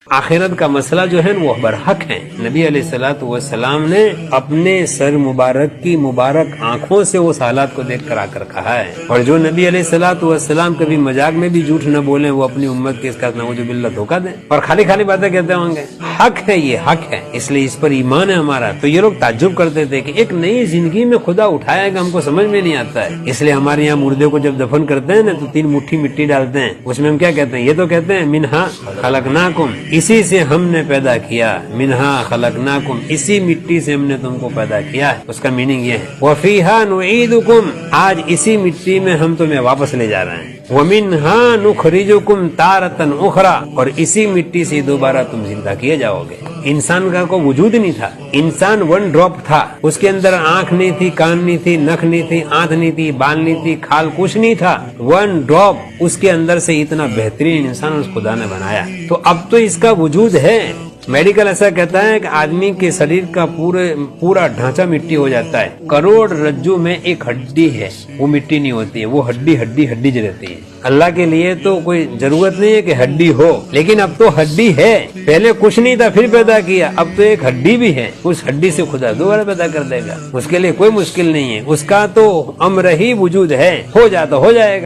آخرت کا مسئلہ جو ہے وہ برحق ہے. نبی علیہ الصلوۃ والسلام نے اپنے سر مبارک کی مبارک آنکھوں سے اس حالات کو دیکھ کر آ کر کہا ہے. اور جو نبی علیہ الصلوۃ والسلام کبھی مذاق میں بھی جھوٹ نہ بولیں وہ اپنی امت کے اس کا نعوذ باللہ دھوکہ دیں اور خالی خالی باتیں کہتے ہوں گے. حق ہے، یہ حق ہے، اس لیے اس پر ایمان ہے ہمارا. تو یہ لوگ تعجب کرتے تھے کہ ایک نئی زندگی میں خدا اٹھائے گا، ہم کو سمجھ میں نہیں آتا ہے. اس لیے ہمارے یہاں مردے کو جب دفن کرتے ہیں نا تو 3 مٹھی مٹی ڈالتے ہیں. اس میں ہم کیا کہتے ہیں؟ یہ تو کہتے ہیں منہا خلقناکم، اسی سے ہم نے پیدا کیا. منہا خلقناکم، اسی مٹی سے ہم نے تم کو پیدا کیا ہے. اس کا میننگ یہ ہے وفیہا نعیدکم، آج اسی مٹی میں ہم تمہیں واپس لے جا رہے ہیں. ومنہا نخرجکم تارۃ اخری، اور اسی مٹی سے دوبارہ تم زندہ کیے جاؤ گے. انسان کا کوئی وجود نہیں تھا، انسان 1 ڈراپ تھا. اس کے اندر آنکھ نہیں تھی، کان نہیں تھی، نک نہیں تھی، آنکھ نہیں تھی، بال نہیں تھی، کھال کچھ نہیں تھا. 1 ڈراپ، اس کے اندر سے اتنا بہترین انسان اس خدا نے بنایا. تو اب تو اس کا وجود ہے. میڈیکل ایسا کہتا ہے کہ آدمی کے شریر کا پورا ڈھانچہ مٹی ہو جاتا ہے. کروڑ رجو میں ایک ہڈی ہے، وہ مٹی نہیں ہوتی ہے، وہ ہڈی جو رہتی ہے. اللہ کے لیے تو کوئی ضرورت نہیں ہے کہ ہڈی ہو، لیکن اب تو ہڈی ہے. پہلے کچھ نہیں تھا پھر پیدا کیا، اب تو ایک ہڈی بھی ہے. اس ہڈی سے خدا دوبارہ پیدا کر دے گا. اس کے لیے کوئی مشکل نہیں ہے، اس کا تو امر ہی وجود ہے. ہو جائے گا.